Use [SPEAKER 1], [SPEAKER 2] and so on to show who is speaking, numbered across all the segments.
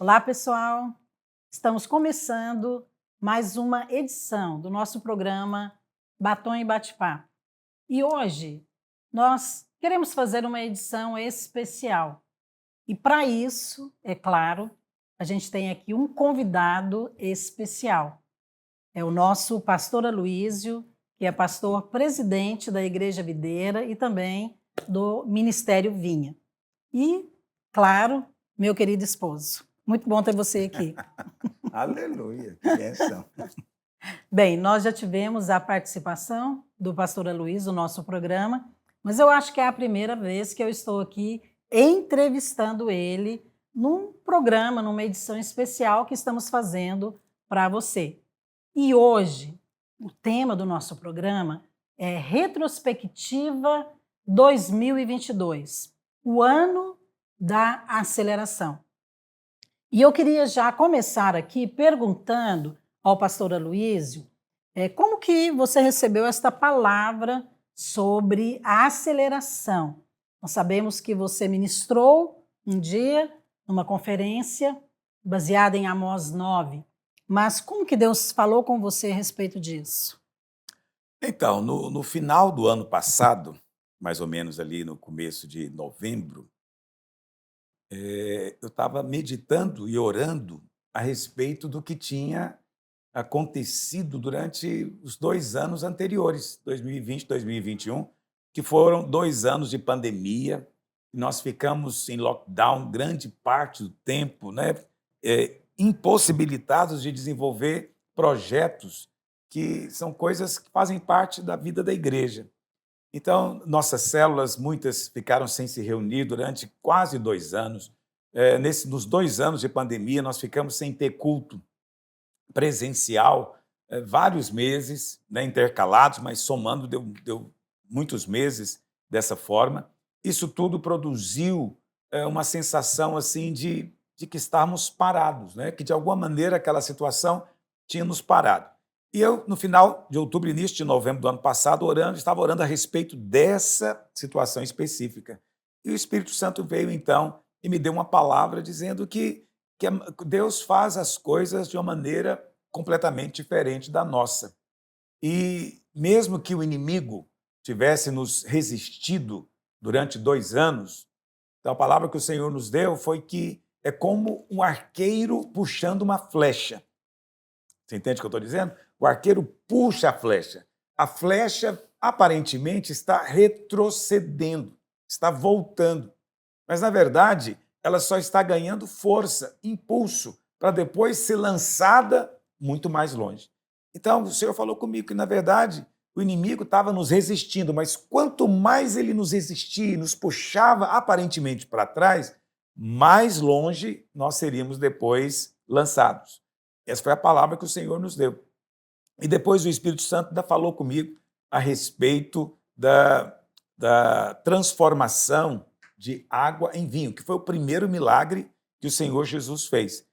[SPEAKER 1] Olá, pessoal! Estamos começando mais uma edição do nosso programa Batom e Bate-Papo. E hoje nós queremos fazer uma edição especial. E para isso, é claro, a gente tem aqui um convidado especial. É o nosso pastor Aloísio, que é pastor presidente da Igreja Videira e também do Ministério Vinha. E, claro, meu querido esposo. Muito bom ter você aqui.
[SPEAKER 2] Aleluia, que bênção.
[SPEAKER 1] Bem, nós já tivemos a participação do pastor Aloysio no nosso programa, mas eu acho que é a primeira vez que eu estou aqui entrevistando ele num programa, numa edição especial que estamos fazendo para você. E hoje, o tema do nosso programa é Retrospectiva 2022, o ano da aceleração. E eu queria já começar aqui perguntando ao pastor Aloísio como que você recebeu esta palavra sobre a aceleração. Nós sabemos que você ministrou um dia numa conferência baseada em Amós 9, mas como que Deus falou com você a respeito disso?
[SPEAKER 2] Então, no final do ano passado, mais ou menos ali no começo de novembro, eu estava meditando e orando a respeito do que tinha acontecido durante os 2 anos anteriores, 2020 e 2021, que foram 2 anos de pandemia. Nós ficamos em lockdown grande parte do tempo, né, impossibilitados de desenvolver projetos que são coisas que fazem parte da vida da igreja. Então, nossas células, muitas ficaram sem se reunir durante quase 2 anos. Nos 2 anos de pandemia, nós ficamos sem ter culto presencial, vários meses, né, intercalados, mas somando deu muitos meses dessa forma. Isso tudo produziu uma sensação assim de que estávamos parados, né, que de alguma maneira aquela situação tinha nos parado. E eu, no final de outubro, início de novembro do ano passado, estava orando a respeito dessa situação específica. E o Espírito Santo veio então e me deu uma palavra dizendo que Deus faz as coisas de uma maneira completamente diferente da nossa. E mesmo que o inimigo tivesse nos resistido durante 2 anos, então a palavra que o Senhor nos deu foi que é como um arqueiro puxando uma flecha. Você entende o que eu estou dizendo? O arqueiro puxa a flecha. A flecha aparentemente está retrocedendo, está voltando. Mas, na verdade, ela só está ganhando força, impulso, para depois ser lançada muito mais longe. Então, o Senhor falou comigo que, na verdade, o inimigo estava nos resistindo, mas quanto mais ele nos resistia e nos puxava aparentemente para trás, mais longe nós seríamos depois lançados. Essa foi a palavra que o Senhor nos deu. E depois o Espírito Santo ainda falou comigo a respeito da transformação de água em vinho, que foi o primeiro milagre que o Senhor Jesus fez.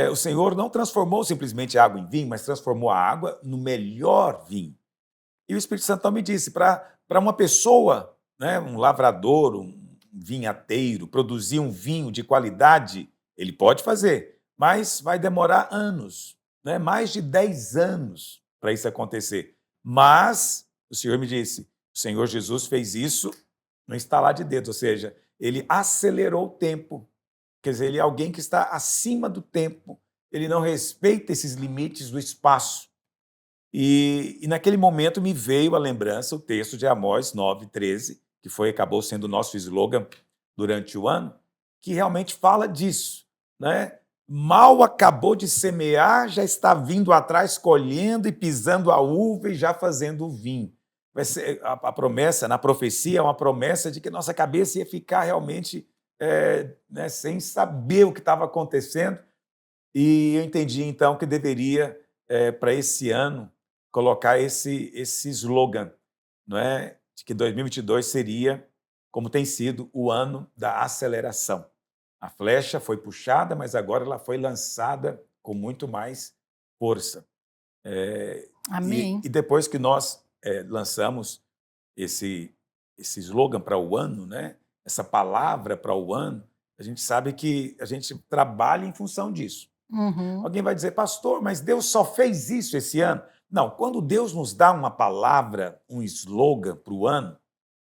[SPEAKER 2] O Senhor não transformou simplesmente a água em vinho, mas transformou a água no melhor vinho. E o Espírito Santo então me disse, para uma pessoa, né, um lavrador, um vinhateiro, produzir um vinho de qualidade, ele pode fazer, mas vai demorar anos, né, mais de 10 anos para isso acontecer. Mas o Senhor me disse, o Senhor Jesus fez isso no estalar de dedos, ou seja, ele acelerou o tempo. Quer dizer, ele é alguém que está acima do tempo, ele não respeita esses limites do espaço. E naquele momento me veio à lembrança o texto de Amós 9:13, que acabou sendo o nosso slogan durante o ano, que realmente fala disso, né? Mal acabou de semear, já está vindo atrás, colhendo e pisando a uva e já fazendo o vinho. Vai ser a promessa, na profecia, é uma promessa de que nossa cabeça ia ficar realmente né, sem saber o que estava acontecendo. E eu entendi, então, que deveria, para esse ano, colocar esse slogan, não é? De que 2022 seria, como tem sido, o ano da aceleração. A flecha foi puxada, mas agora ela foi lançada com muito mais força.
[SPEAKER 1] Amém.
[SPEAKER 2] E depois que nós lançamos esse slogan para o ano, né? Essa palavra para o ano, A gente sabe que a gente trabalha em função disso.
[SPEAKER 1] Uhum.
[SPEAKER 2] Alguém vai dizer, pastor, mas Deus só fez isso esse ano? Não, quando Deus nos dá uma palavra, um slogan para o ano,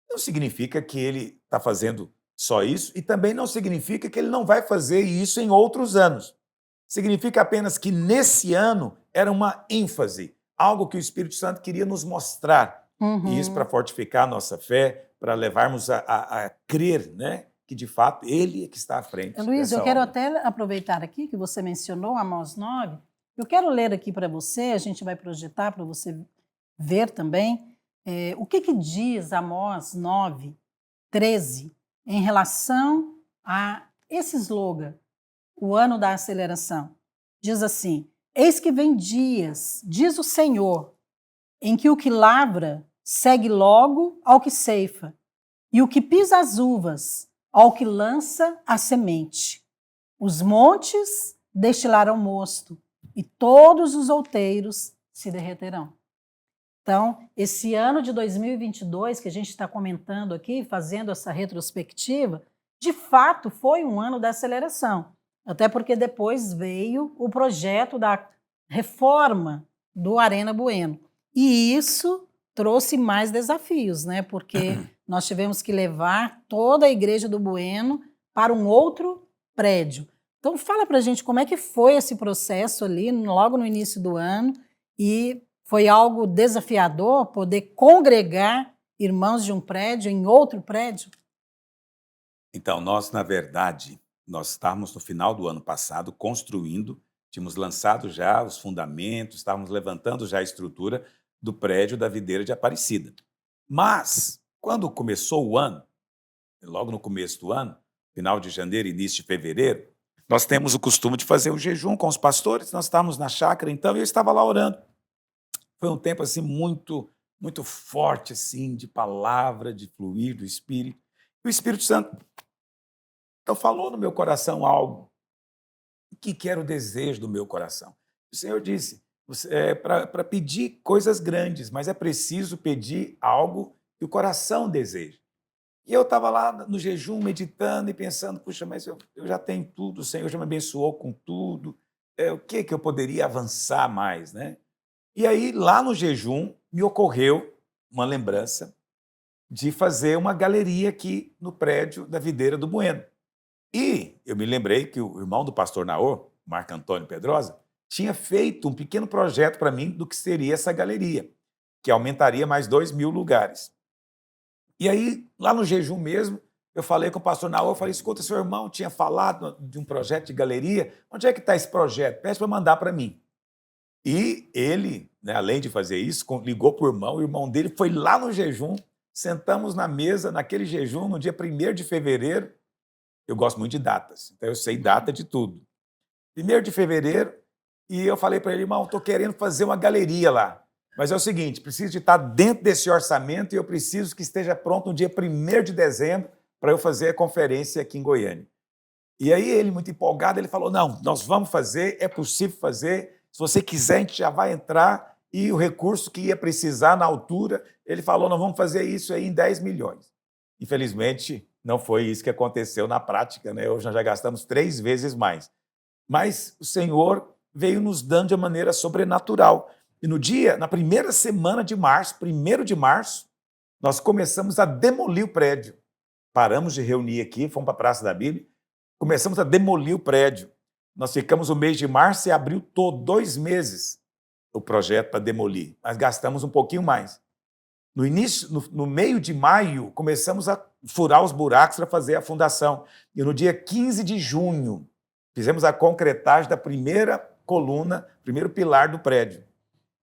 [SPEAKER 2] não significa que ele está fazendo só isso e também não significa que ele não vai fazer isso em outros anos. Significa apenas que nesse ano era uma ênfase, algo que o Espírito Santo queria nos mostrar. E isso para
[SPEAKER 1] Uhum.
[SPEAKER 2] fortificar a nossa fé, para levarmos a crer, né, que de fato ele é que está à frente
[SPEAKER 1] Luiz, eu
[SPEAKER 2] dessa
[SPEAKER 1] quero
[SPEAKER 2] obra.
[SPEAKER 1] até aproveitar aqui que você mencionou Amós 9. Eu quero ler aqui para você, a gente vai projetar para você ver também o que diz Amós 9, 13, em relação a esse slogan, o ano da aceleração. Diz assim: Eis que vem dias, diz o Senhor, em que o que lavra segue logo ao que ceifa, e o que pisa as uvas ao que lança a semente. Os montes destilarão mosto, e todos os outeiros se derreterão. Então, esse ano de 2022 que a gente está comentando aqui, fazendo essa retrospectiva, de fato foi um ano da aceleração. Até porque depois veio o projeto da reforma do Arena Bueno. E isso trouxe mais desafios, né? Porque nós tivemos que levar toda a igreja do Bueno para um outro prédio. Então, fala para a gente como é que foi esse processo ali, logo no início do ano, e foi algo desafiador poder congregar irmãos de um prédio em outro prédio?
[SPEAKER 2] Então, nós, na verdade, nós estávamos no final do ano passado construindo, tínhamos lançado já os fundamentos, estávamos levantando já a estrutura do prédio da Videira de Aparecida. Mas, quando começou o ano, logo no começo do ano, final de janeiro, início de fevereiro, nós temos o costume de fazer um jejum com os pastores, nós estávamos na chácara, então, e eu estava lá orando. Foi um tempo assim muito forte assim de palavra, de fluir do Espírito. E o Espírito Santo então falou no meu coração algo. O que era o desejo do meu coração? O Senhor disse, para pedir coisas grandes, mas é preciso pedir algo que o coração deseja. E eu estava lá no jejum, meditando e pensando, puxa, mas eu já tenho tudo, o Senhor já me abençoou com tudo, o que eu poderia avançar mais, né? E aí, lá no jejum, me ocorreu uma lembrança de fazer uma galeria aqui no prédio da Videira do Bueno. E eu me lembrei que o irmão do pastor Naor, Marco Antônio Pedrosa, tinha feito um pequeno projeto para mim do que seria essa galeria, que aumentaria mais 2.000 lugares. E aí, lá no jejum mesmo, eu falei com o pastor Naor, eu falei, escuta, seu irmão tinha falado de um projeto de galeria, onde é que está esse projeto? Pede para mandar para mim. E ele, né, além de fazer isso, ligou para o irmão dele foi lá no jejum, sentamos na mesa, naquele jejum, no dia 1º de fevereiro, eu gosto muito de datas, então eu sei data de tudo. 1º de fevereiro, e eu falei para ele, irmão, estou querendo fazer uma galeria lá, mas é o seguinte, preciso de estar dentro desse orçamento e eu preciso que esteja pronto no dia 1º de dezembro para eu fazer a conferência aqui em Goiânia. E aí ele, muito empolgado, ele falou, não, nós vamos fazer, é possível fazer, se você quiser, a gente já vai entrar, e o recurso que ia precisar na altura, ele falou, nós vamos fazer isso aí em 10 milhões. Infelizmente, não foi isso que aconteceu na prática, né? Hoje nós já gastamos 3 vezes mais. Mas o Senhor veio nos dando de maneira sobrenatural. E na primeira semana de março, 1º de março, nós começamos a demolir o prédio. Paramos de reunir aqui, fomos para a Praça da Bíblia, começamos a demolir o prédio. Nós ficamos o mês de março e abril todo, 2 meses, o projeto para demolir. Mas gastamos um pouquinho mais. No início, no meio de maio, começamos a furar os buracos para fazer a fundação. E no dia 15 de junho, fizemos a concretagem da primeira coluna, primeiro pilar do prédio.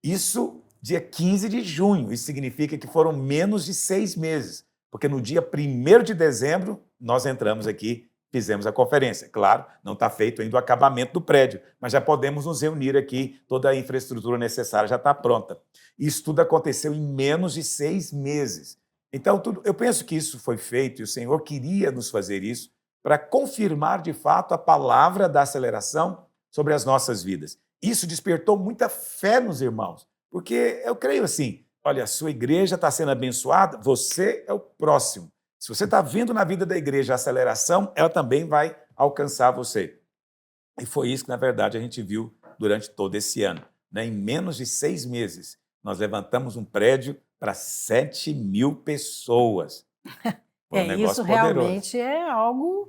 [SPEAKER 2] Isso dia 15 de junho. Isso significa que foram menos de 6 meses. Porque no dia 1º de dezembro, nós entramos aqui, fizemos a conferência. Claro, não está feito ainda o acabamento do prédio, mas já podemos nos reunir aqui, toda a infraestrutura necessária já está pronta. Isso tudo aconteceu em menos de 6 meses. Então, eu penso que isso foi feito e o Senhor queria nos fazer isso para confirmar, de fato, a palavra da aceleração sobre as nossas vidas. Isso despertou muita fé nos irmãos, porque eu creio assim, olha, a sua igreja está sendo abençoada, você é o próximo. Se você está vendo na vida da igreja a aceleração, ela também vai alcançar você. E foi isso que, na verdade, a gente viu durante todo esse ano. Né? Em menos de 6 meses, nós levantamos um prédio para 7.000 pessoas. Foi um
[SPEAKER 1] Isso
[SPEAKER 2] negócio poderoso.
[SPEAKER 1] realmente é algo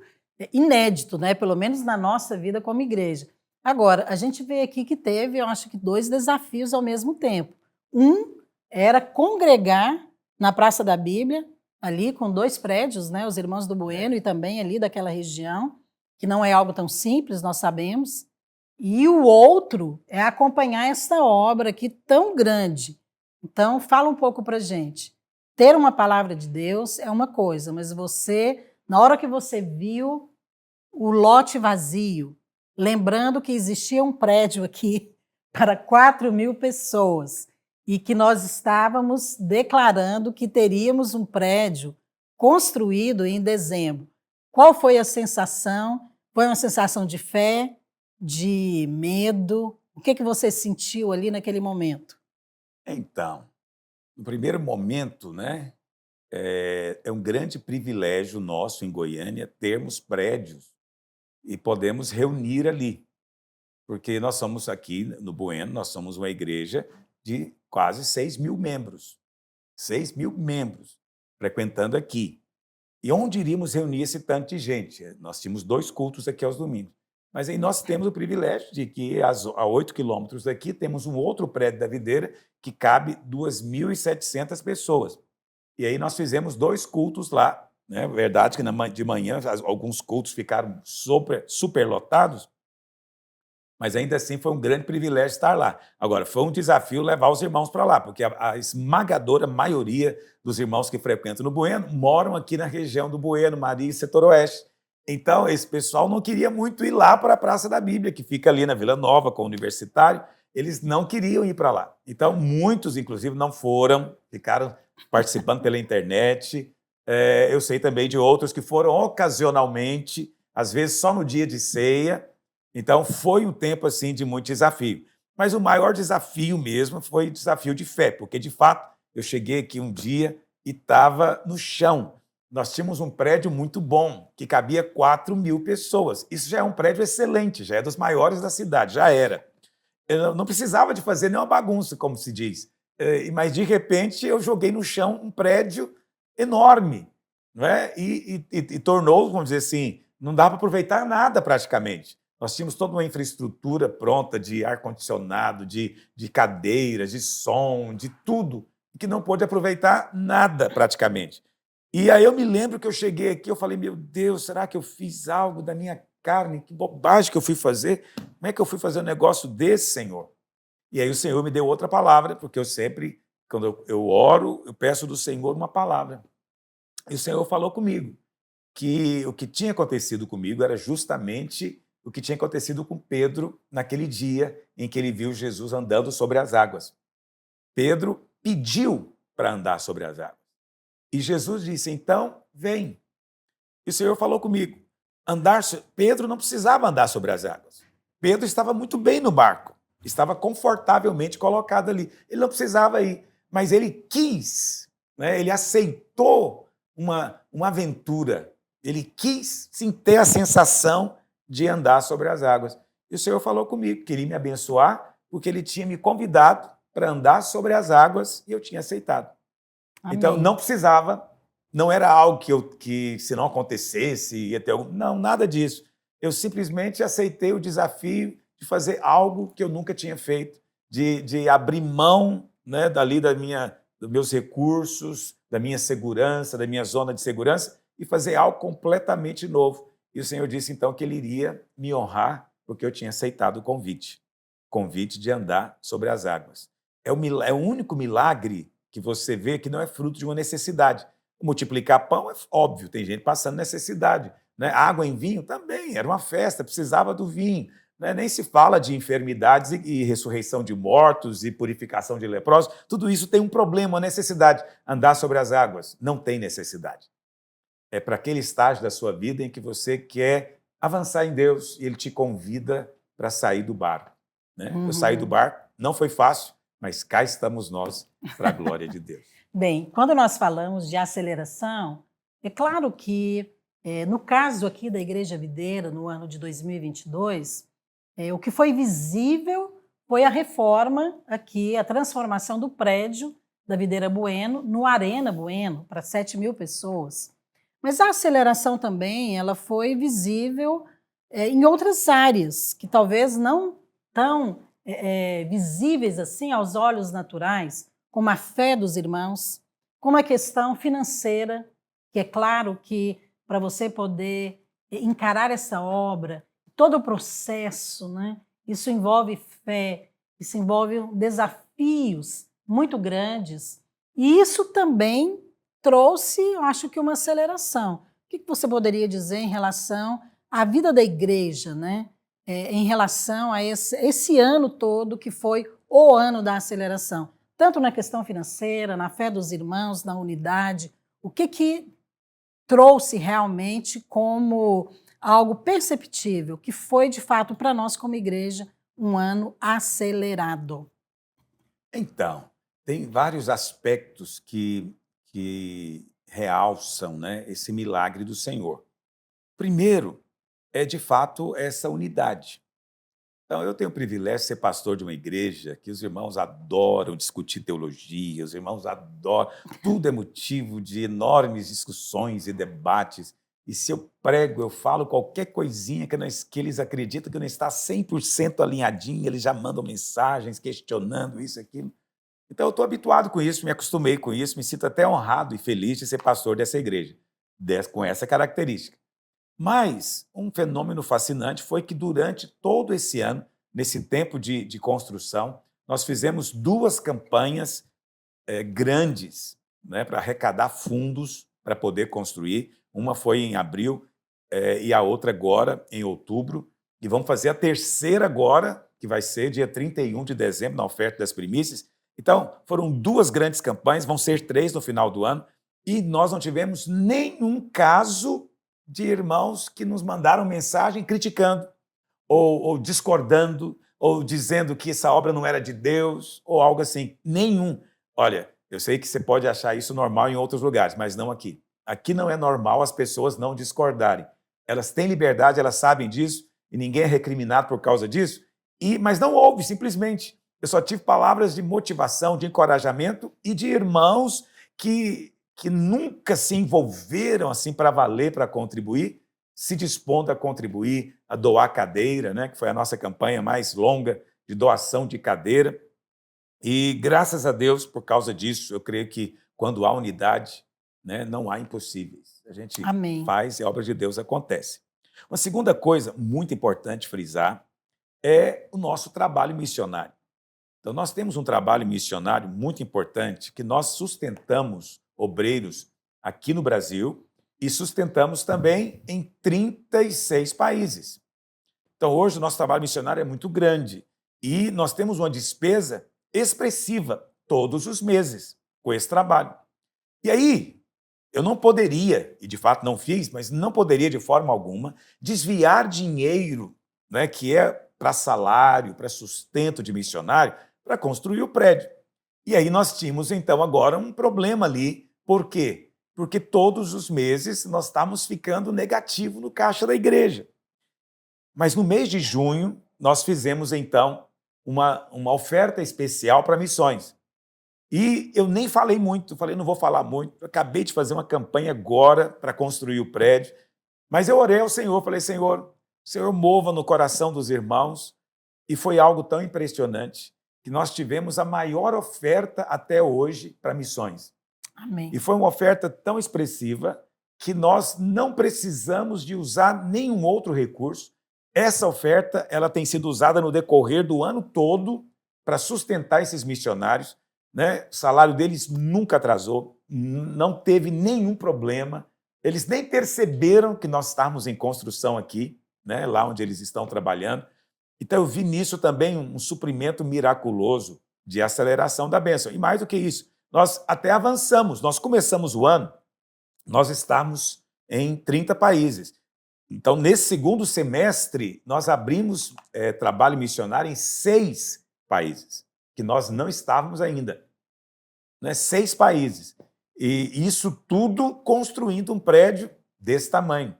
[SPEAKER 1] inédito, né? Pelo menos na nossa vida como igreja. Agora, a gente vê aqui que teve, eu acho que 2 desafios ao mesmo tempo. Um era congregar na Praça da Bíblia, ali com 2 prédios, né? Os Irmãos do Bueno e também ali daquela região, que não é algo tão simples, nós sabemos. E o outro é acompanhar essa obra aqui tão grande. Então, fala um pouco para a gente. Ter uma palavra de Deus é uma coisa, mas você, na hora que você viu o lote vazio, lembrando que existia um prédio aqui para 4.000 pessoas e que nós estávamos declarando que teríamos um prédio construído em dezembro. Qual foi a sensação? Foi uma sensação de fé, de medo? O que você sentiu ali naquele momento?
[SPEAKER 2] Então, no primeiro momento, né, é um grande privilégio nosso em Goiânia termos prédios e podemos reunir ali, porque nós somos aqui no Bueno, nós somos uma igreja de quase 6.000 membros, 6.000 membros frequentando aqui. E onde iríamos reunir esse tanto de gente? Nós tínhamos 2 cultos aqui aos domingos. Mas aí nós temos o privilégio de que a 8 quilômetros daqui temos um outro prédio da Videira que cabe 2.700 pessoas. E aí nós fizemos 2 cultos lá. Né? Verdade que de manhã alguns cultos ficaram super lotados, mas ainda assim foi um grande privilégio estar lá. Agora, foi um desafio levar os irmãos para lá, porque a esmagadora maioria dos irmãos que frequentam no Bueno moram aqui na região do Bueno, Maria e Setor Oeste. Então, esse pessoal não queria muito ir lá para a Praça da Bíblia, que fica ali na Vila Nova, com o Universitário. Eles não queriam ir para lá. Então, muitos, inclusive, não foram, ficaram participando pela internet. Eu sei também de outros que foram ocasionalmente, às vezes só no dia de ceia. Então, foi um tempo assim de muito desafio. Mas o maior desafio mesmo foi o desafio de fé, porque, de fato, eu cheguei aqui um dia e estava no chão. Nós tínhamos um prédio muito bom, que cabia 4.000 pessoas. Isso já é um prédio excelente, já é dos maiores da cidade, já era. Eu não precisava de fazer nenhuma bagunça, como se diz. Mas, de repente, eu joguei no chão um prédio enorme, não é? E tornou, vamos dizer assim, não dá para aproveitar nada praticamente. Nós tínhamos toda uma infraestrutura pronta de ar-condicionado, de cadeiras, de som, de tudo, que não pôde aproveitar nada praticamente. E aí eu me lembro que eu cheguei aqui, eu falei, meu Deus, será que eu fiz algo da minha carne? Que bobagem que eu fui fazer. Como é que eu fui fazer um negócio desse, Senhor? E aí o Senhor me deu outra palavra, porque eu sempre, quando eu oro, eu peço do Senhor uma palavra. E o Senhor falou comigo que o que tinha acontecido comigo era justamente o que tinha acontecido com Pedro naquele dia em que ele viu Jesus andando sobre as águas. Pedro pediu para andar sobre as águas. E Jesus disse, então, vem. E o Senhor falou comigo, Pedro não precisava andar sobre as águas. Pedro estava muito bem no barco, estava confortavelmente colocado ali. Ele não precisava ir, mas ele quis, né? Ele aceitou uma aventura. Ele quis, sim, ter a sensação de andar sobre as águas. E o Senhor falou comigo, queria me abençoar, porque ele tinha me convidado para andar sobre as águas e eu tinha aceitado. Amém. Então, não precisava, não era algo que se não acontecesse, ia ter algum... Não, nada disso. Eu simplesmente aceitei o desafio de fazer algo que eu nunca tinha feito, de abrir mão, né, dos meus recursos, da minha segurança, da minha zona de segurança, e fazer algo completamente novo. E o Senhor disse, então, que Ele iria me honrar, porque eu tinha aceitado o convite de andar sobre as águas. É o único milagre que você vê que não é fruto de uma necessidade. Multiplicar pão é óbvio, tem gente passando necessidade. Né? Água em vinho também, era uma festa, precisava do vinho. Né? Nem se fala de enfermidades e ressurreição de mortos e purificação de leprosos. Tudo isso tem um problema, uma necessidade. Andar sobre as águas não tem necessidade. É para aquele estágio da sua vida em que você quer avançar em Deus e Ele te convida para sair do barco. Né? Eu saí do barco, não foi fácil, mas cá estamos nós para a glória de Deus.
[SPEAKER 1] Bem, quando nós falamos de aceleração, É claro que, no caso aqui da Igreja Videira, no ano de 2022, o que foi visível foi a reforma aqui, a transformação do prédio da Videira Bueno no Arena Bueno, para 7.000 pessoas. Mas a aceleração também ela foi visível em outras áreas, que talvez não tão visíveis assim aos olhos naturais, como a fé dos irmãos, como a questão financeira, que é claro que para você poder encarar essa obra, todo o processo, né, isso envolve fé, isso envolve desafios muito grandes, e isso também trouxe, eu acho que uma aceleração. O que você poderia dizer em relação à vida da igreja, né? Em relação a esse ano todo que foi o ano da aceleração, tanto na questão financeira, na fé dos irmãos, na unidade, o que trouxe realmente como algo perceptível, que foi de fato para nós como igreja um ano acelerado?
[SPEAKER 2] Então, tem vários aspectos que realçam, né, esse milagre do Senhor. Primeiro, é de fato essa unidade. Então, eu tenho o privilégio de ser pastor de uma igreja que os irmãos adoram discutir teologia, os irmãos adoram, tudo é motivo de enormes discussões e debates. E se eu prego, eu falo qualquer coisinha que eles acreditam que não está 100% alinhadinho, eles já mandam mensagens questionando isso e aquilo. Então, eu estou habituado com isso, me acostumei com isso, me sinto até honrado e feliz de ser pastor dessa igreja, com essa característica. Mas um fenômeno fascinante foi que durante todo esse ano, nesse tempo de construção, nós fizemos 2 campanhas grandes, né, para arrecadar fundos para poder construir. Uma foi em abril e a outra agora, em outubro. E vamos fazer a terceira agora, que vai ser dia 31 de dezembro, na oferta das primícias. Então, foram 2 grandes campanhas, vão ser 3 no final do ano, e nós não tivemos nenhum caso de irmãos que nos mandaram mensagem criticando, ou discordando, ou dizendo que essa obra não era de Deus, ou algo assim. Nenhum. Olha, eu sei que você pode achar isso normal em outros lugares, mas não aqui. Aqui não é normal as pessoas não discordarem. Elas têm liberdade, elas sabem disso, e ninguém é recriminado por causa disso, mas não houve, simplesmente. Eu só tive palavras de motivação, de encorajamento e de irmãos que nunca se envolveram assim para valer, para contribuir, se dispondo a contribuir, a doar cadeira, né, que foi a nossa campanha mais longa de doação de cadeira. E graças a Deus, por causa disso, eu creio que quando há unidade, né, não há impossíveis. A gente
[SPEAKER 1] Amém.
[SPEAKER 2] faz e a obra de Deus acontece. Uma segunda coisa muito importante frisar é o nosso trabalho missionário. Então, nós temos um trabalho missionário muito importante que nós sustentamos obreiros aqui no Brasil e sustentamos também em 36 países. Então, hoje, o nosso trabalho missionário é muito grande e nós temos uma despesa expressiva todos os meses com esse trabalho. E aí, eu não poderia, e de fato não fiz, mas não poderia de forma alguma desviar dinheiro, né, que é para salário, para sustento de missionário, para construir o prédio. E aí nós tínhamos, então, agora um problema ali. Por quê? Porque todos os meses nós estávamos ficando negativo no caixa da igreja. Mas no mês de junho, nós fizemos, então, uma oferta especial para missões. E eu nem falei muito, falei, não vou falar muito, eu acabei de fazer uma campanha agora para construir o prédio, mas eu orei ao Senhor, falei, Senhor, o Senhor mova no coração dos irmãos, e foi algo tão impressionante que nós tivemos a maior oferta até hoje para missões.
[SPEAKER 1] Amém.
[SPEAKER 2] E foi uma oferta tão expressiva que nós não precisamos de usar nenhum outro recurso. Essa oferta ela tem sido usada no decorrer do ano todo para sustentar esses missionários, né? O salário deles nunca atrasou, não teve nenhum problema. Eles nem perceberam que nós estávamos em construção aqui, né? Lá onde eles estão trabalhando. Então, eu vi nisso também um suprimento miraculoso de aceleração da bênção. E mais do que isso, nós até avançamos. Nós começamos o ano, nós estamos em 30 países. Então, nesse segundo semestre, nós abrimos trabalho missionário em 6 países, que nós não estávamos ainda. Né? 6 países. E isso tudo construindo um prédio desse tamanho.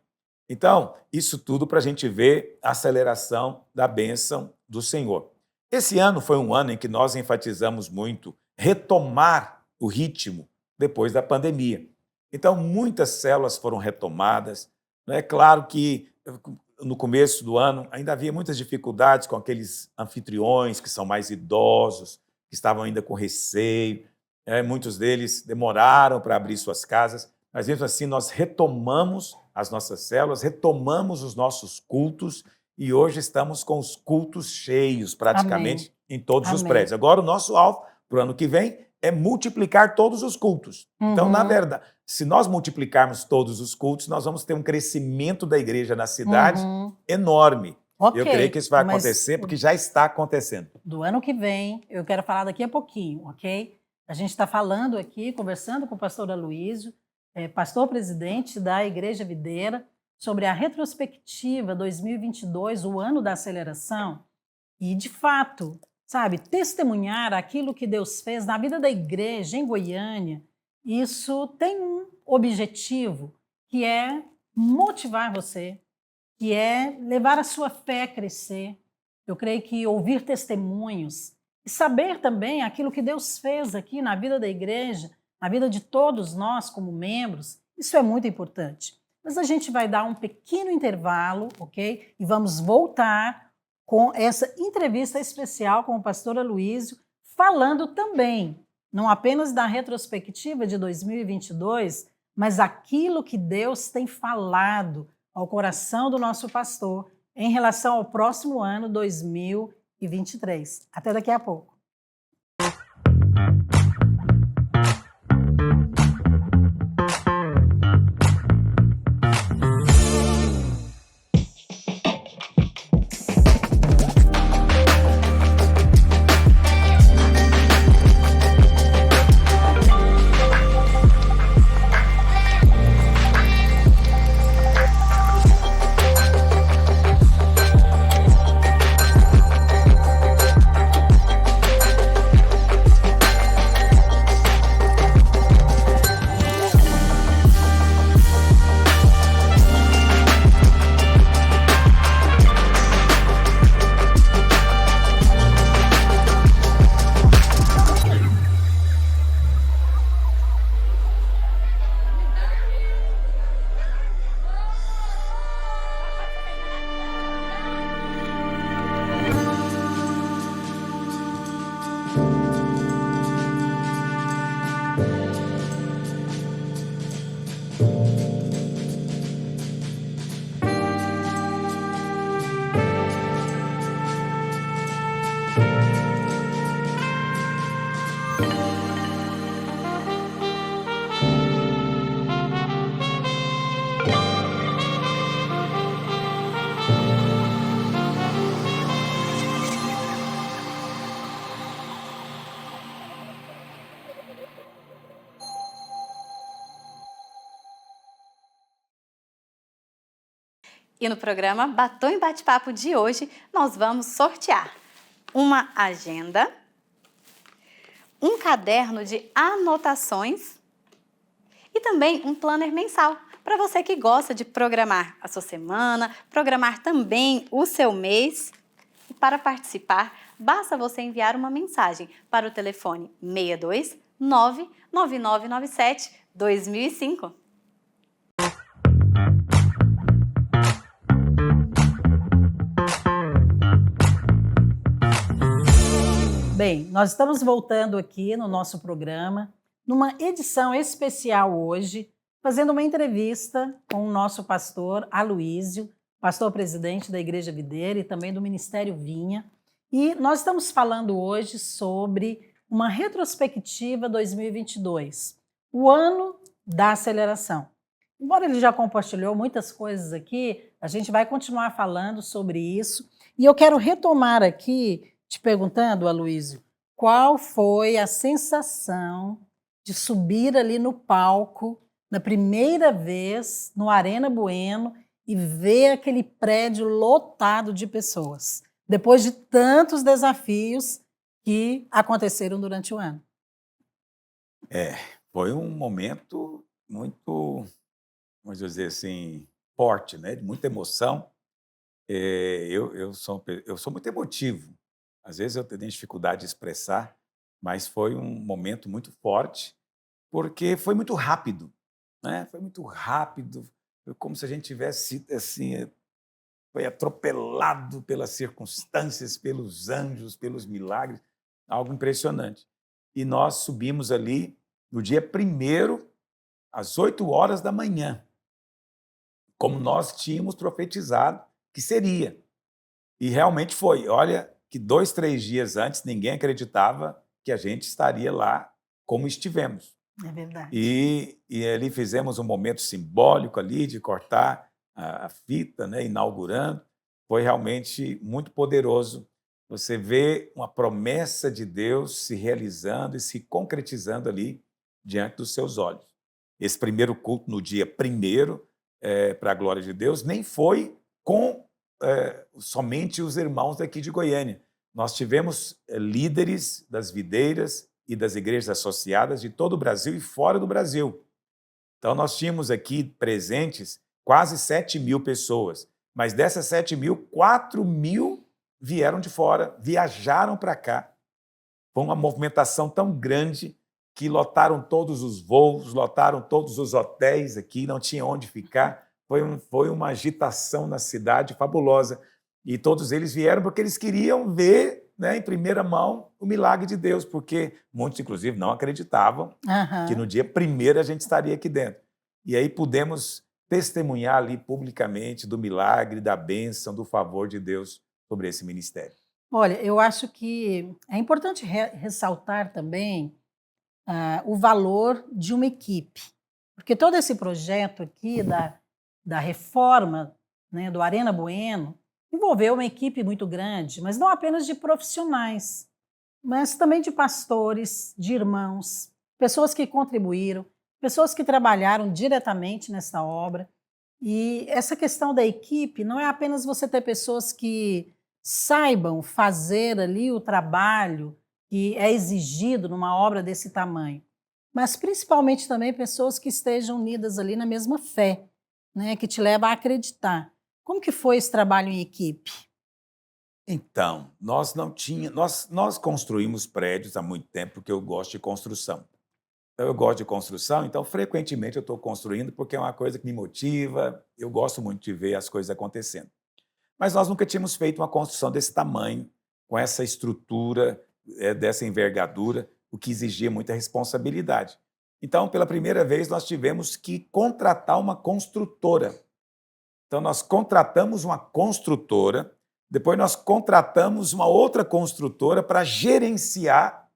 [SPEAKER 2] Então, isso tudo para a gente ver a aceleração da bênção do Senhor. Esse ano foi um ano em que nós enfatizamos muito retomar o ritmo depois da pandemia. Então, muitas células foram retomadas. É claro que no começo do ano ainda havia muitas dificuldades com aqueles anfitriões que são mais idosos, que estavam ainda com receio. Muitos deles demoraram para abrir suas casas, mas mesmo assim nós retomamos as nossas células, retomamos os nossos cultos e hoje estamos com os cultos cheios praticamente em todos os prédios. Agora o nosso alvo para o ano que vem é multiplicar todos os cultos. Então, na verdade, se nós multiplicarmos todos os cultos, nós vamos ter um crescimento da igreja na cidade enorme. Eu creio que isso vai acontecer porque já está acontecendo.
[SPEAKER 1] Do ano que vem, eu quero falar daqui a pouquinho, ok? A gente está falando aqui, conversando com o pastor Aloísio, pastor presidente da Igreja Videira, sobre a retrospectiva 2022, o ano da aceleração, e de fato, sabe, testemunhar aquilo que Deus fez na vida da igreja em Goiânia, isso tem um objetivo, que é motivar você, que é levar a sua fé a crescer. Eu creio que ouvir testemunhos e saber também aquilo que Deus fez aqui na vida da igreja, na vida de todos nós como membros, isso é muito importante. Mas a gente vai dar um pequeno intervalo, ok? E vamos voltar com essa entrevista especial com o pastor Aloísio, falando também, não apenas da retrospectiva de 2022, mas aquilo que Deus tem falado ao coração do nosso pastor em relação ao próximo ano 2023. Até daqui a pouco.
[SPEAKER 3] E no programa Batom e Bate-Papo de hoje, nós vamos sortear uma agenda, um caderno de anotações e também um planner mensal para você que gosta de programar a sua semana, programar também o seu mês. E para participar, basta você enviar uma mensagem para o telefone 62 99997 2005.
[SPEAKER 1] Bem, nós estamos voltando aqui no nosso programa, numa edição especial hoje, fazendo uma entrevista com o nosso pastor Aloísio, pastor presidente da Igreja Videira e também do Ministério Vinha. E nós estamos falando hoje sobre uma retrospectiva 2022, o ano da aceleração. Embora ele já compartilhou muitas coisas aqui, a gente vai continuar falando sobre isso. E eu quero retomar aqui te perguntando, Aloísio, qual foi a sensação de subir ali no palco, na primeira vez, no Arena Bueno, e ver aquele prédio lotado de pessoas, depois de tantos desafios que aconteceram durante o ano?
[SPEAKER 2] Foi um momento muito, vamos dizer assim, forte, né? De muita emoção. Eu sou muito emotivo. Às vezes eu tenho dificuldade de expressar, mas foi um momento muito forte, porque foi muito rápido, né? Foi muito rápido, foi como se a gente tivesse assim, foi atropelado pelas circunstâncias, pelos anjos, pelos milagres, algo impressionante. E nós subimos ali no dia primeiro, às 8 horas da manhã, como nós tínhamos profetizado que seria. E realmente foi. Olha, que 2, 3 dias antes, ninguém acreditava que a gente estaria lá como estivemos.
[SPEAKER 1] É verdade.
[SPEAKER 2] E ali fizemos um momento simbólico ali de cortar a fita, né, inaugurando. Foi realmente muito poderoso. Você vê uma promessa de Deus se realizando e se concretizando ali diante dos seus olhos. Esse primeiro culto no dia primeiro, para a glória de Deus, nem foi com somente os irmãos daqui de Goiânia. Nós tivemos líderes das videiras e das igrejas associadas de todo o Brasil e fora do Brasil. Então, nós tínhamos aqui presentes quase 7.000 pessoas, mas dessas 7.000, 4.000 vieram de fora, viajaram para cá. Foi uma movimentação tão grande que lotaram todos os voos, lotaram todos os hotéis aqui, não tinha onde ficar. Foi uma agitação na cidade fabulosa. E todos eles vieram porque eles queriam ver, né, em primeira mão o milagre de Deus, porque muitos, inclusive, não acreditavam que no dia primeiro a gente estaria aqui dentro. E aí pudemos testemunhar ali publicamente do milagre, da bênção, do favor de Deus sobre esse ministério.
[SPEAKER 1] Olha, eu acho que é importante ressaltar também o valor de uma equipe, porque todo esse projeto aqui da reforma, né, do Arena Bueno envolveu uma equipe muito grande, mas não apenas de profissionais, mas também de pastores, de irmãos, pessoas que contribuíram, pessoas que trabalharam diretamente nessa obra. E essa questão da equipe não é apenas você ter pessoas que saibam fazer ali o trabalho que é exigido numa obra desse tamanho, mas principalmente também pessoas que estejam unidas ali na mesma fé, né, que te leva a acreditar. Como que foi esse trabalho em equipe?
[SPEAKER 2] Então, nós construímos prédios há muito tempo, porque eu gosto de construção. Então, eu gosto de construção, então frequentemente eu estou construindo porque é uma coisa que me motiva, eu gosto muito de ver as coisas acontecendo. Mas nós nunca tínhamos feito uma construção desse tamanho, com essa estrutura, dessa envergadura, o que exigia muita responsabilidade. Então, pela primeira vez, nós tivemos que contratar uma construtora. Então, nós contratamos uma construtora, depois nós contratamos uma outra construtora para gerenciar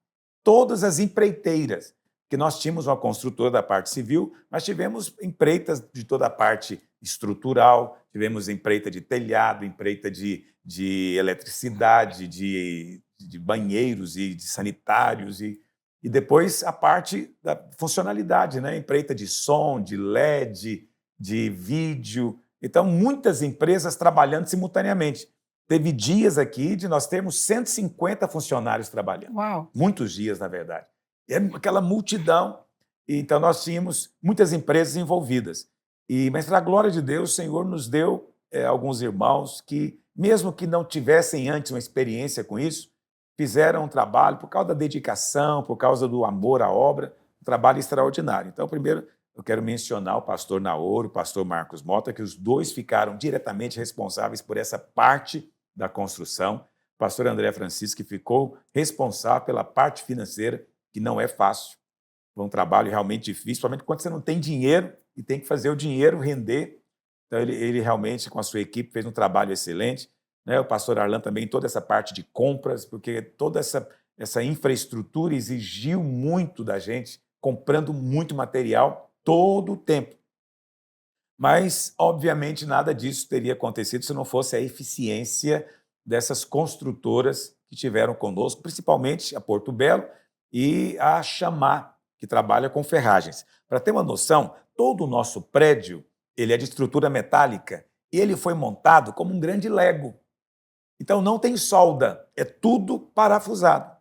[SPEAKER 2] todas as empreiteiras, que nós tínhamos uma construtora da parte civil, mas tivemos empreitas de toda a parte estrutural, tivemos empreita de telhado, empreita de eletricidade, de banheiros e de sanitários, e depois a parte da funcionalidade, né? Empreita de som, de LED, de vídeo. Então, muitas empresas trabalhando simultaneamente. Teve dias aqui de nós termos 150 funcionários trabalhando.
[SPEAKER 1] Uau!
[SPEAKER 2] Muitos dias, na verdade. É aquela multidão. Então, nós tínhamos muitas empresas envolvidas. Mas, para a glória de Deus, o Senhor nos deu alguns irmãos que, mesmo que não tivessem antes uma experiência com isso, fizeram um trabalho, por causa da dedicação, por causa do amor à obra, um trabalho extraordinário. Então, primeiro, eu quero mencionar o pastor Naoro, o pastor Marcos Mota, que os dois ficaram diretamente responsáveis por essa parte da construção. O pastor André Francisco, que ficou responsável pela parte financeira, que não é fácil. Foi um trabalho realmente difícil, principalmente quando você não tem dinheiro e tem que fazer o dinheiro render. Então, ele realmente, com a sua equipe, fez um trabalho excelente. O pastor Arlan também, toda essa parte de compras, porque toda essa infraestrutura exigiu muito da gente, comprando muito material todo o tempo. Mas, obviamente, nada disso teria acontecido se não fosse a eficiência dessas construtoras que tiveram conosco, principalmente a Porto Belo e a Chamar, que trabalha com ferragens. Para ter uma noção, todo o nosso prédio ele é de estrutura metálica e ele foi montado como um grande Lego. Então, não tem solda, é tudo parafusado.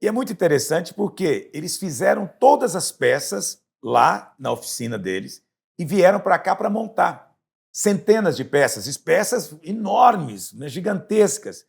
[SPEAKER 2] E é muito interessante porque eles fizeram todas as peças lá na oficina deles e vieram para cá para montar centenas de peças, peças enormes, né, gigantescas.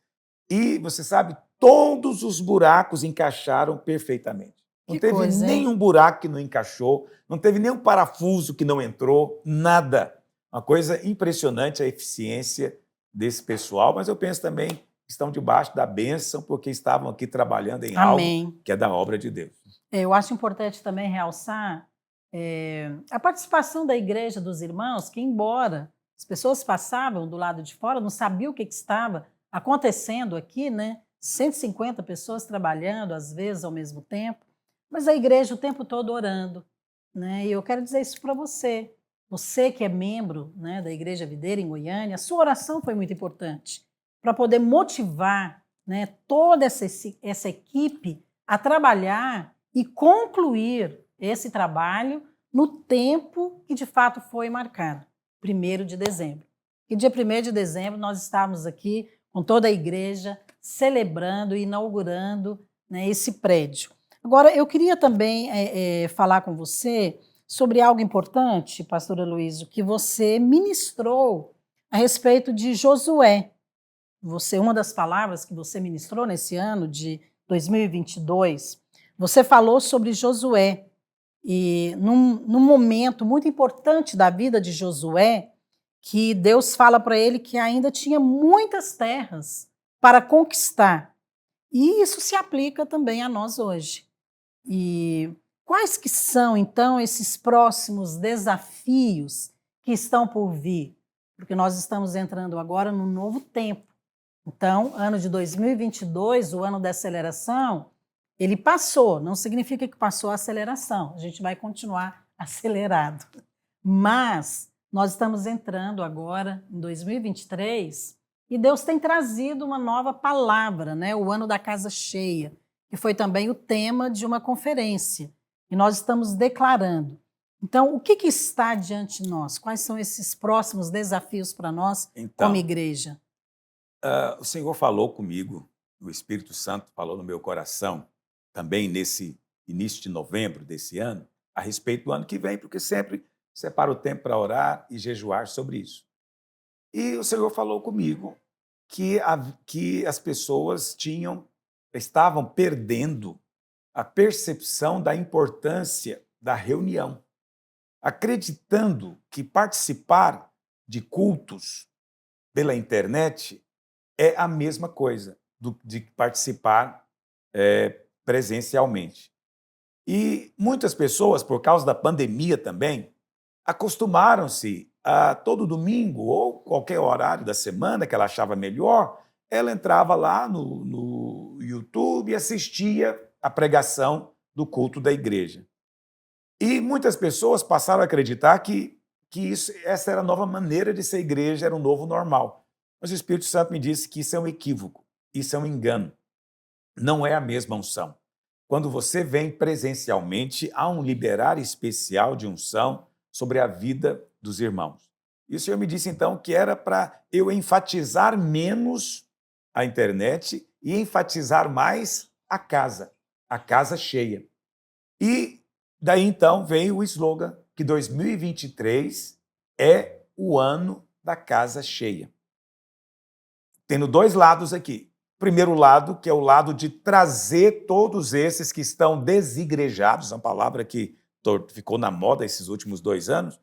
[SPEAKER 2] E, você sabe, todos os buracos encaixaram perfeitamente. Não
[SPEAKER 1] Que
[SPEAKER 2] teve
[SPEAKER 1] coisa, hein?
[SPEAKER 2] nenhum buraco que não encaixou, não teve nenhum parafuso que não entrou, nada. Uma coisa impressionante a eficiência desse pessoal, mas eu penso também que estão debaixo da bênção porque estavam aqui trabalhando em algo
[SPEAKER 1] Amém.
[SPEAKER 2] que é da obra de Deus.
[SPEAKER 1] Eu acho importante também realçar a participação da igreja dos irmãos, que embora as pessoas passavam do lado de fora, não sabiam o que estava acontecendo aqui, né? 150 pessoas trabalhando, às vezes, ao mesmo tempo, mas a igreja o tempo todo orando, né? E eu quero dizer isso para você. Você que é membro, né, da Igreja Videira em Goiânia, a sua oração foi muito importante para poder motivar, né, toda essa equipe a trabalhar e concluir esse trabalho no tempo que de fato foi marcado, 1º de dezembro. E dia 1º de dezembro nós estávamos aqui com toda a igreja celebrando e inaugurando, né, esse prédio. Agora, eu queria também falar com você sobre algo importante, pastora Luísa, que você ministrou a respeito de Josué. Uma das palavras que você ministrou nesse ano de 2022, você falou sobre Josué. E num momento muito importante da vida de Josué, que Deus fala para ele que ainda tinha muitas terras para conquistar. E isso se aplica também a nós hoje. E quais que são, então, esses próximos desafios que estão por vir? Porque nós estamos entrando agora num novo tempo. Então, ano de 2022, o ano da aceleração, ele passou, não significa que passou a aceleração, a gente vai continuar acelerado. Mas nós estamos entrando agora em 2023 e Deus tem trazido uma nova palavra, né? O ano da casa cheia, que foi também o tema de uma conferência. E nós estamos declarando. Então, o que está diante de nós? Quais são esses próximos desafios para nós como igreja?
[SPEAKER 2] O Senhor falou comigo, o Espírito Santo falou no meu coração, também nesse início de novembro desse ano, a respeito do ano que vem, porque sempre separa o tempo para orar e jejuar sobre isso. E o Senhor falou comigo que as pessoas estavam perdendo a percepção da importância da reunião, acreditando que participar de cultos pela internet é a mesma coisa de participar presencialmente. E muitas pessoas, por causa da pandemia também, acostumaram-se a todo domingo ou qualquer horário da semana que ela achava melhor, ela entrava lá no YouTube e assistia a pregação do culto da igreja. E muitas pessoas passaram a acreditar que essa era a nova maneira de ser igreja, era um novo normal. Mas o Espírito Santo me disse que isso é um equívoco, isso é um engano. Não é a mesma unção. Quando você vem presencialmente, há um liberar especial de unção sobre a vida dos irmãos. E o Senhor me disse, então, que era para eu enfatizar menos a internet e enfatizar mais a casa cheia. E daí, então, veio o slogan que 2023 é o ano da casa cheia. Tendo dois lados aqui. Primeiro lado, que é o lado de trazer todos esses que estão desigrejados, uma palavra que ficou na moda esses últimos 2 anos,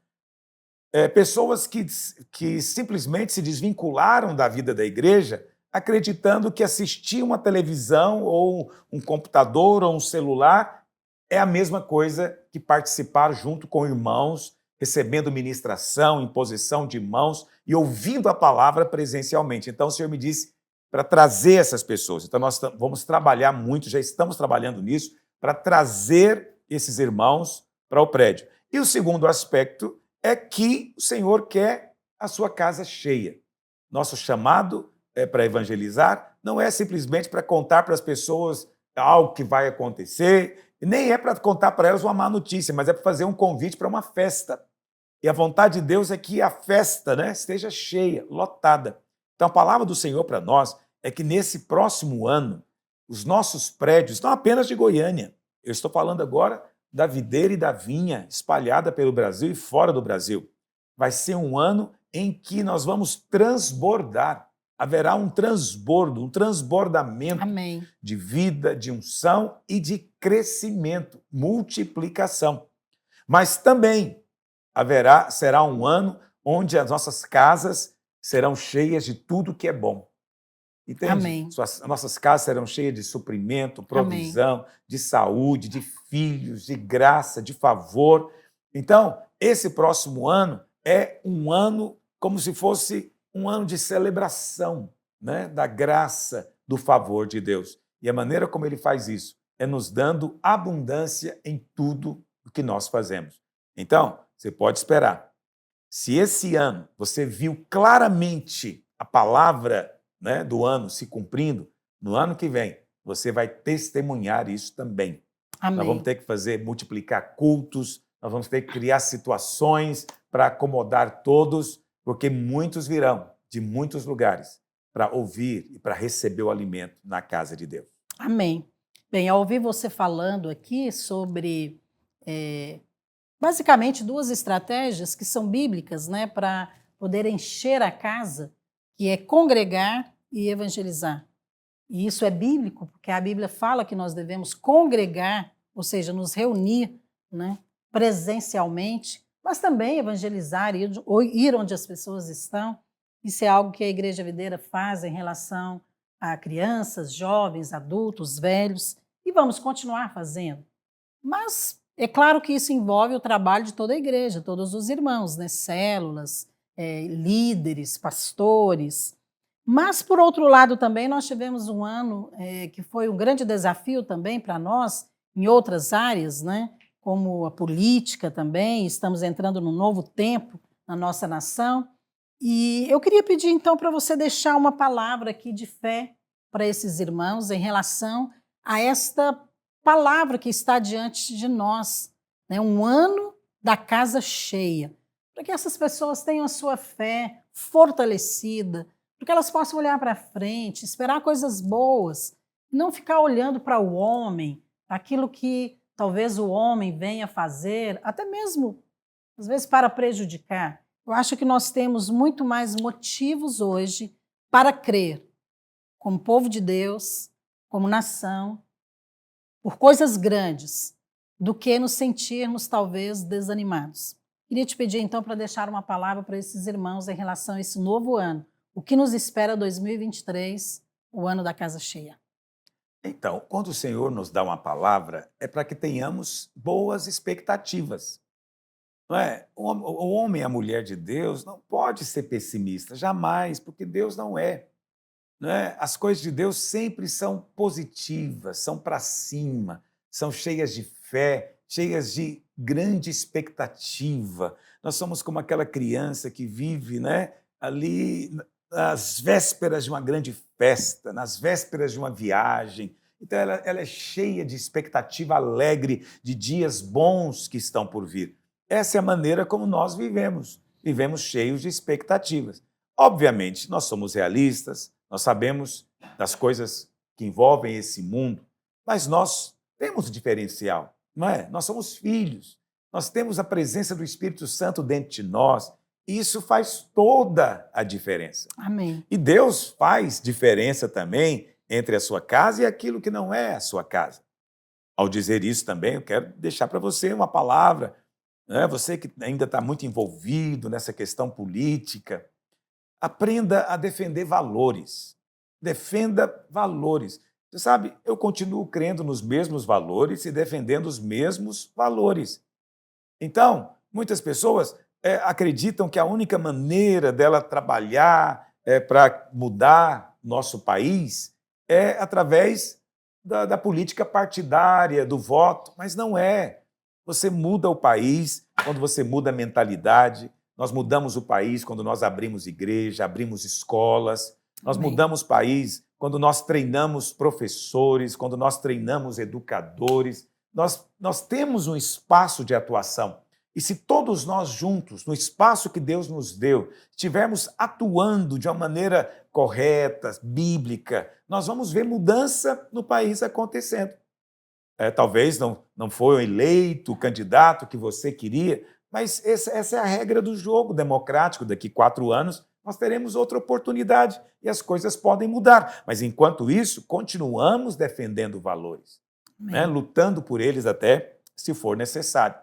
[SPEAKER 2] pessoas que simplesmente se desvincularam da vida da igreja, acreditando que assistir uma televisão ou um computador ou um celular é a mesma coisa que participar junto com irmãos, recebendo ministração, imposição de mãos e ouvindo a palavra presencialmente. Então o Senhor me disse para trazer essas pessoas. Então nós vamos trabalhar muito, já estamos trabalhando nisso, para trazer esses irmãos para o prédio. E o segundo aspecto é que o Senhor quer a sua casa cheia. Nosso chamado para evangelizar não é simplesmente para contar para as pessoas algo que vai acontecer, nem é para contar para elas uma má notícia, mas é para fazer um convite para uma festa. E a vontade de Deus é que a festa, né, esteja cheia, lotada. Então, a palavra do Senhor para nós é que nesse próximo ano, os nossos prédios, não apenas de Goiânia, eu estou falando agora da videira e da vinha espalhada pelo Brasil e fora do Brasil. Vai ser um ano em que nós vamos transbordar. Haverá um transbordo, um transbordamento
[SPEAKER 1] Amém.
[SPEAKER 2] de vida, de unção e de crescimento, multiplicação. Mas também será um ano onde as nossas casas serão cheias de tudo que é bom. Entende?
[SPEAKER 1] Amém.
[SPEAKER 2] Nossas casas serão cheias de suprimento, provisão, de saúde, de filhos, de graça, de favor. Então, esse próximo ano é um ano como se fosse um ano de celebração, né, da graça, do favor de Deus. E a maneira como ele faz isso é nos dando abundância em tudo o que nós fazemos. Então, você pode esperar. Se esse ano você viu claramente a palavra, né, do ano se cumprindo, no ano que vem você vai testemunhar isso também.
[SPEAKER 1] Amém.
[SPEAKER 2] Nós vamos ter que multiplicar cultos, nós vamos ter que criar situações para acomodar todos, porque muitos virão de muitos lugares para ouvir e para receber o alimento na casa de Deus.
[SPEAKER 1] Amém. Bem, ao ouvir você falando aqui sobre, basicamente, duas estratégias que são bíblicas, né, para poder encher a casa, que é congregar e evangelizar. E isso é bíblico, porque a Bíblia fala que nós devemos congregar, ou seja, nos reunir, né, presencialmente, mas também evangelizar, ir onde as pessoas estão. Isso é algo que a Igreja Videira faz em relação a crianças, jovens, adultos, velhos, e vamos continuar fazendo. Mas é claro que isso envolve o trabalho de toda a igreja, todos os irmãos, né? Células, líderes, pastores. Mas, por outro lado, também nós tivemos um ano que foi um grande desafio também para nós, em outras áreas, né? Como a política também, estamos entrando num novo tempo na nossa nação. E eu queria pedir, então, para você deixar uma palavra aqui de fé para esses irmãos em relação a esta palavra que está diante de nós, né? Um ano da casa cheia, para que essas pessoas tenham a sua fé fortalecida, para que elas possam olhar para frente, esperar coisas boas, não ficar olhando para o homem, aquilo que talvez o homem venha fazer, até mesmo, às vezes, para prejudicar. Eu acho que nós temos muito mais motivos hoje para crer, como povo de Deus, como nação, por coisas grandes, do que nos sentirmos, talvez, desanimados. Queria te pedir, então, para deixar uma palavra para esses irmãos em relação a esse novo ano. O que nos espera 2023, o ano da casa cheia?
[SPEAKER 2] Então, quando o Senhor nos dá uma palavra, é para que tenhamos boas expectativas. Não é? O homem e a mulher de Deus não pode ser pessimista, jamais, porque Deus não é. Não é? As coisas de Deus sempre são positivas, são para cima, são cheias de fé, cheias de grande expectativa. Nós somos como aquela criança que vive, né, ali nas vésperas de uma grande festa, nas vésperas de uma viagem. Então, ela é cheia de expectativa alegre de dias bons que estão por vir. Essa é a maneira como nós vivemos. Vivemos cheios de expectativas. Obviamente, nós somos realistas, nós sabemos das coisas que envolvem esse mundo, mas nós temos diferencial, não é? Nós somos filhos, nós temos a presença do Espírito Santo dentro de nós, e isso faz toda a diferença.
[SPEAKER 1] Amém.
[SPEAKER 2] E Deus faz diferença também entre a sua casa e aquilo que não é a sua casa. Ao dizer isso também, eu quero deixar para você uma palavra, né? Você que ainda está muito envolvido nessa questão política, aprenda a defender valores. Defenda valores. Você sabe, eu continuo crendo nos mesmos valores e defendendo os mesmos valores. Então, muitas pessoas acreditam que a única maneira dela trabalhar para mudar nosso país é através da política partidária, do voto, mas não é. Você muda o país quando você muda a mentalidade. Nós mudamos o país quando nós abrimos igreja, abrimos escolas. Nós mudamos o país quando nós treinamos professores, quando nós treinamos educadores. Nós temos um espaço de atuação. E se todos nós juntos, no espaço que Deus nos deu, estivermos atuando de uma maneira correta, bíblica, nós vamos ver mudança no país acontecendo. talvez não foi eleito o candidato que você queria, mas essa é a regra do jogo democrático. Daqui 4 anos, nós teremos outra oportunidade e as coisas podem mudar. Mas, enquanto isso, continuamos defendendo valores, né? Lutando por eles até se for necessário.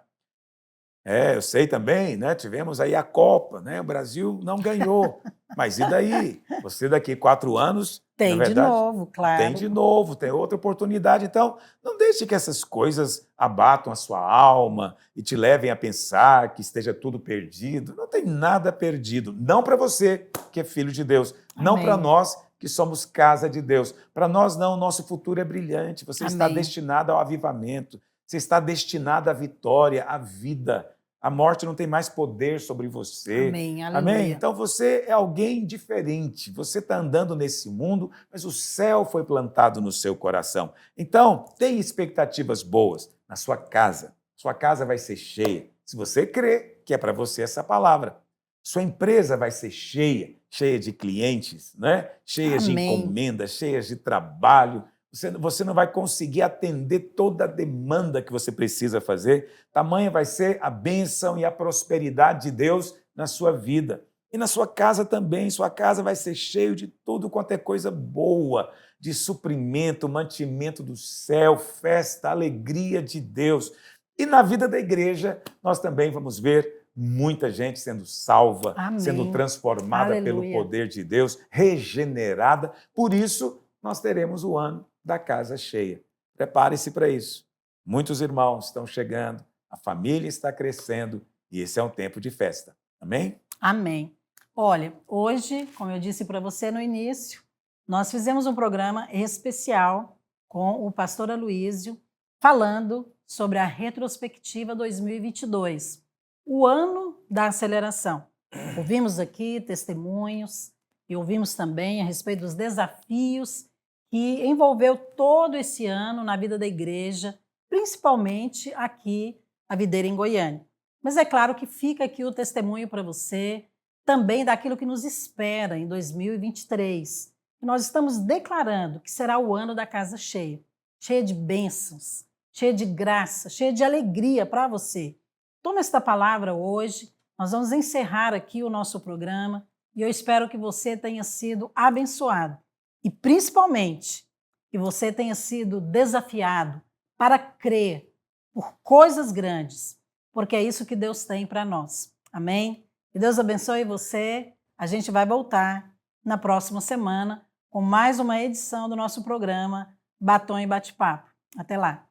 [SPEAKER 2] Eu sei também, né? Tivemos aí a Copa, né? O Brasil não ganhou. Mas e daí? Você daqui 4 anos,
[SPEAKER 1] Tem
[SPEAKER 2] na verdade,
[SPEAKER 1] de novo, claro.
[SPEAKER 2] tem de novo, tem outra oportunidade. Então, não deixe que essas coisas abatam a sua alma e te levem a pensar que esteja tudo perdido. Não tem nada perdido. Não para você, que é filho de Deus. Não
[SPEAKER 1] Amém.
[SPEAKER 2] para nós, que somos casa de Deus. Para nós, não. Nosso futuro é brilhante. Você está
[SPEAKER 1] Amém.
[SPEAKER 2] destinado ao avivamento. Você está destinado à vitória, à vida. A morte não tem mais poder sobre você.
[SPEAKER 1] Amém,
[SPEAKER 2] Amém?
[SPEAKER 1] aleluia.
[SPEAKER 2] Então você é alguém diferente. Você está andando nesse mundo, mas o céu foi plantado no seu coração. Então, tem expectativas boas na sua casa. Sua casa vai ser cheia. Se você crê que é para você essa palavra. Sua empresa vai ser cheia, cheia de clientes, né? Cheia de
[SPEAKER 1] Amém.
[SPEAKER 2] encomendas, cheia de trabalho. Você não vai conseguir atender toda a demanda que você precisa fazer. Tamanha vai ser a bênção e a prosperidade de Deus na sua vida. E na sua casa também. Sua casa vai ser cheia de tudo quanto é coisa boa, de suprimento, mantimento do céu, festa, alegria de Deus. E na vida da igreja, nós também vamos ver muita gente sendo salva,
[SPEAKER 1] Amém.
[SPEAKER 2] sendo transformada
[SPEAKER 1] Aleluia.
[SPEAKER 2] pelo poder de Deus, regenerada. Por isso, nós teremos o ano da casa cheia. Prepare-se para isso. Muitos irmãos estão chegando, a família está crescendo e esse é um tempo de festa. Amém?
[SPEAKER 1] Amém. Olha, hoje, como eu disse para você no início, nós fizemos um programa especial com o pastor Aloísio, falando sobre a retrospectiva 2022, o ano da aceleração. Ouvimos aqui testemunhos e ouvimos também a respeito dos desafios que envolveu todo esse ano na vida da igreja, principalmente aqui na Videira, em Goiânia. Mas é claro que fica aqui o testemunho para você, também daquilo que nos espera em 2023. E nós estamos declarando que será o ano da casa cheia, cheia de bênçãos, cheia de graça, cheia de alegria para você. Toma esta palavra hoje, nós vamos encerrar aqui o nosso programa e eu espero que você tenha sido abençoado. E, principalmente, que você tenha sido desafiado para crer por coisas grandes, porque é isso que Deus tem para nós. Amém? Que Deus abençoe você. A gente vai voltar na próxima semana com mais uma edição do nosso programa Batom e Bate-Papo. Até lá!